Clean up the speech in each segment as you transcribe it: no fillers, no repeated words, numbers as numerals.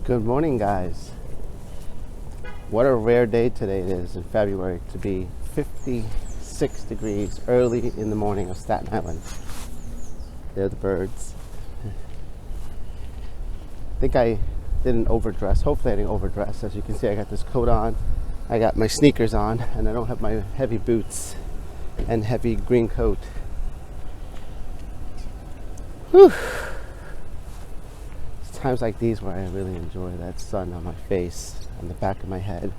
Good morning, guys. What a rare day today it is in February to be 56 degrees early in the morning of Staten Island. They're the birds. I think I didn't overdress. Hopefully I didn't overdress. As you can see, I got this coat on, I got my sneakers on, and I don't have my heavy boots and heavy green coat. Whew. Times like these where I really enjoy that sun on my face, on the back of my head,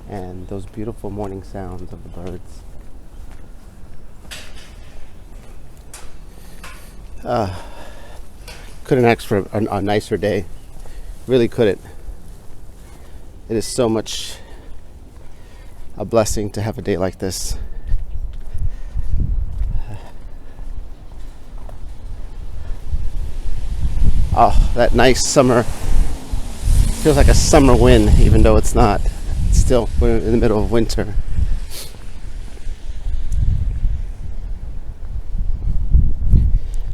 and those beautiful morning sounds of the birds. Couldn't ask for a nicer day. Really couldn't. It is so much a blessing to have a day like this. Oh, that nice summer. Feels like a summer wind, even though it's not. It's still, we're in the middle of winter.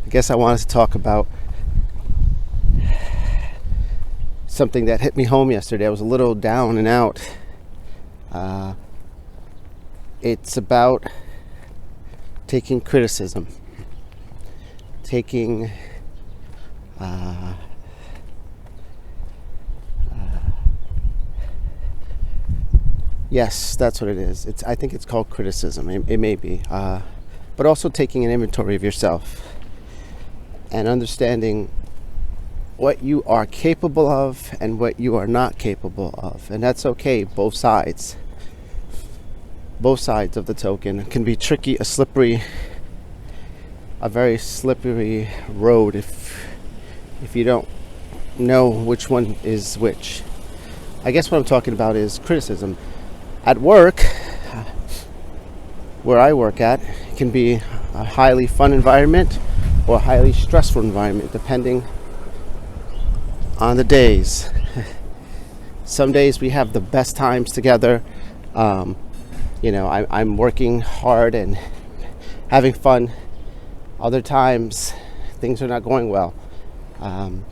I guess I wanted to talk about something that hit me home yesterday. I was a little down and out. It's about taking criticism. Yes, that's what it is. I think it's called criticism. It may be, but also taking an inventory of yourself and understanding what you are capable of and what you are not capable of, and that's okay. Both sides of the token. It can be tricky, a very slippery road if you don't know which one is which. I guess what I'm talking about is criticism. At work, where I work at, it can be a highly fun environment or a highly stressful environment, depending on the days. Some days we have the best times together. I'm working hard and having fun. Other times, things are not going well. And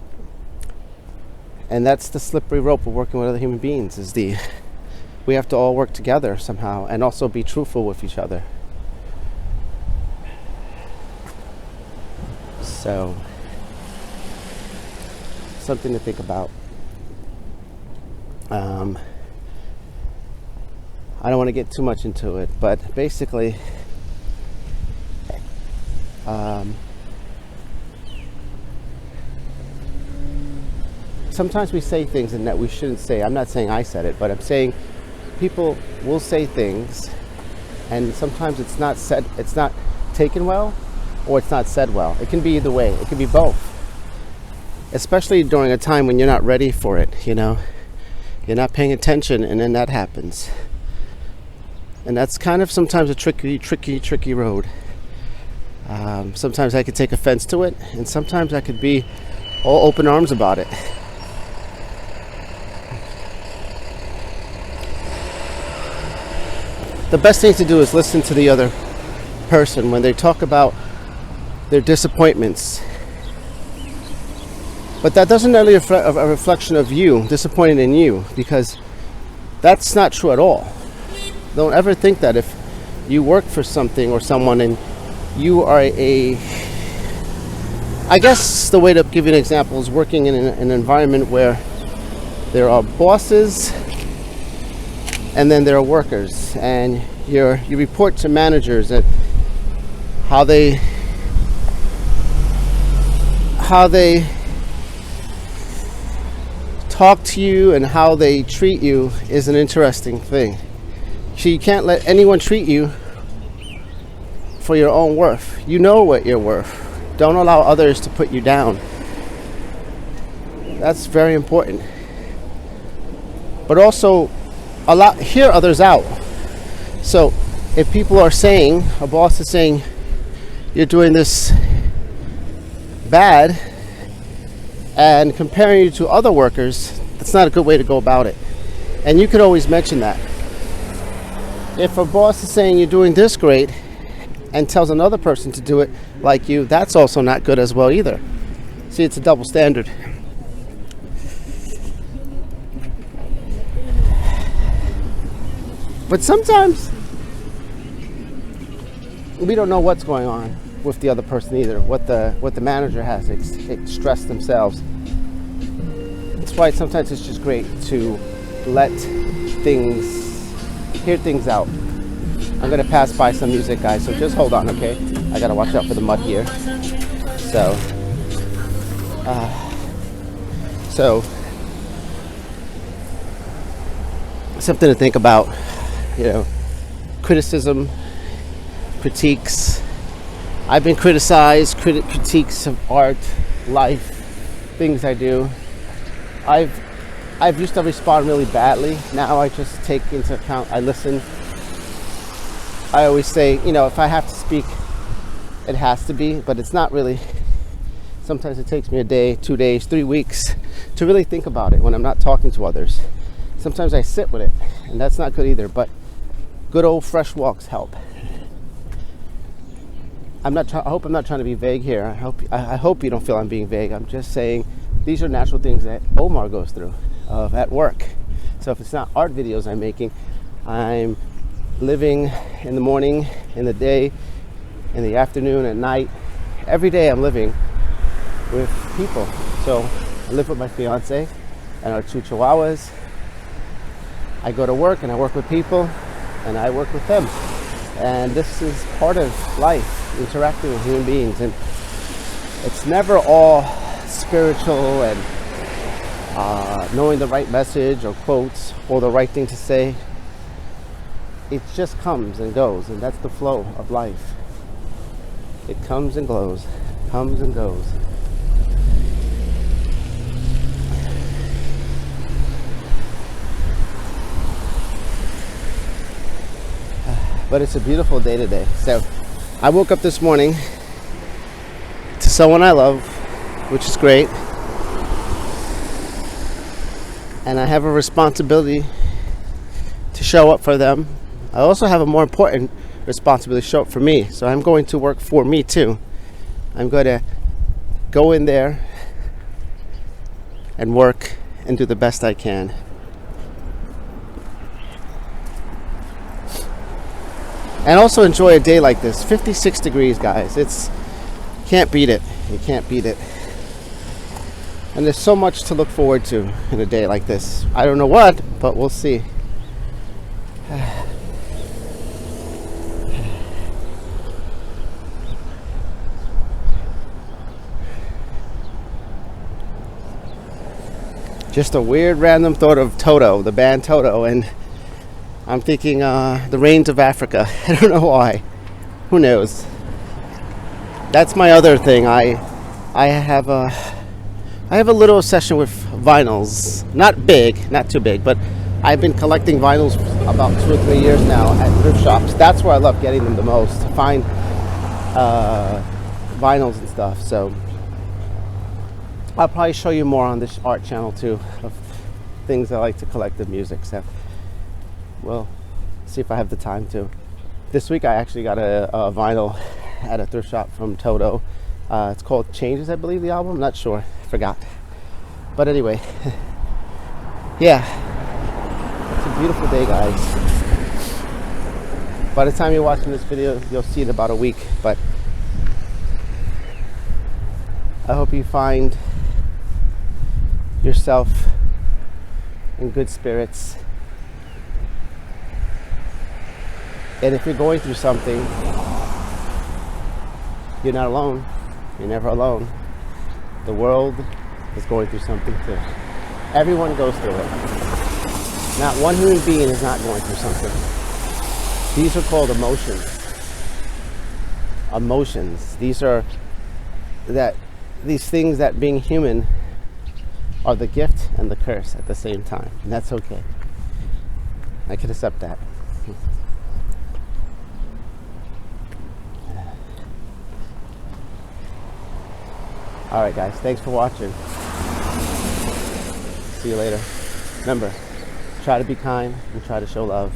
that's the slippery rope of working with other human beings, we have to all work together somehow and also be truthful with each other. So, something to think about. I don't want to get too much into it, but basically, sometimes we say things and that we shouldn't say. I'm not saying I said it, but I'm saying people will say things, and sometimes it's not said, it's not taken well, or it's not said well. It can be either way. It can be both. Especially during a time when you're not ready for it, You're not paying attention, and then that happens. And that's kind of sometimes a tricky road. Sometimes I could take offense to it, and sometimes I could be all open arms about it. The best thing to do is listen to the other person when they talk about their disappointments. But that doesn't really reflect a reflection of you, disappointed in you, because that's not true at all. Don't ever think that if you work for something or someone and you are I guess the way to give you an example is working in an environment where there are bosses and then there are workers, and you report to managers at how they talk to you and how they treat you is an interesting thing. So you can't let anyone treat you for your own worth. You know what you're worth. Don't allow others to put you down. That's very important. But also, hear others out. So if people are saying, a boss is saying, you're doing this bad, and comparing you to other workers, that's not a good way to go about it. And you could always mention that. If a boss is saying you're doing this great and tells another person to do it like you, that's also not good as well either. See, it's a double standard. But sometimes we don't know what's going on with the other person either, what the manager has expressed themselves. That's why sometimes it's just great to let hear things out. I'm gonna pass by some music, guys, so just hold on, okay? I gotta watch out for the mud here. So something to think about, you know, criticism, critiques. I've been criticized, critiques of art, life, things I do. I've used to respond really badly. Now I just take into account, I listen. I always say, you know, if I have to speak, it has to be, but it's not really. Sometimes it takes me a day, 2 days, 3 weeks to really think about it when I'm not talking to others. Sometimes I sit with it, and that's not good either, but good old fresh walks help. I hope I'm not trying to be vague here. I hope you don't feel I'm being vague. I'm just saying these are natural things that Omar goes through at work. So if it's not art videos I'm making, I'm living in the morning, in the day, in the afternoon, at night. Every day I'm living with people. So I live with my fiance and our 2 chihuahuas. I go to work and I work with people and I work with them. And this is part of life, interacting with human beings. And it's never all spiritual and knowing the right message or quotes or the right thing to say. It just comes and goes, and that's the flow of life. It comes and goes, comes and goes. But it's a beautiful day today. So I woke up this morning to someone I love, which is great. And I have a responsibility to show up for them. I also have a more important responsibility to show up for me. So I'm going to work for me too. I'm going to go in there and work and do the best I can. And also enjoy a day like this. 56 degrees, guys. Can't beat it. You can't beat it. And there's so much to look forward to in a day like this. I don't know what, but we'll see. Just a weird random thought of Toto, the band Toto, and I'm thinking the rains of Africa. I don't know why. Who knows? That's my other thing. I have a little obsession with vinyls. Not big, not too big, but I've been collecting vinyls about 2 or 3 years now at thrift shops. That's where I love getting them the most, to find vinyls and stuff. So I'll probably show you more on this art channel too, of things I like to collect of music. So we'll see if I have the time to. This week I actually got a vinyl at a thrift shop from Toto. It's called Changes, I believe, the album. I'm not sure. I forgot. But anyway, yeah. It's a beautiful day, guys. By the time you're watching this video, you'll see it in about a week. But I hope you find yourself in good spirits. And if you're going through something, you're not alone. You're never alone. The world is going through something too. Everyone goes through it. Not one human being is not going through something. These are called emotions. Emotions. These things that being human are the gift and the curse at the same time. And that's okay. I can accept that. Alright guys, thanks for watching. See you later. Remember, try to be kind and try to show love.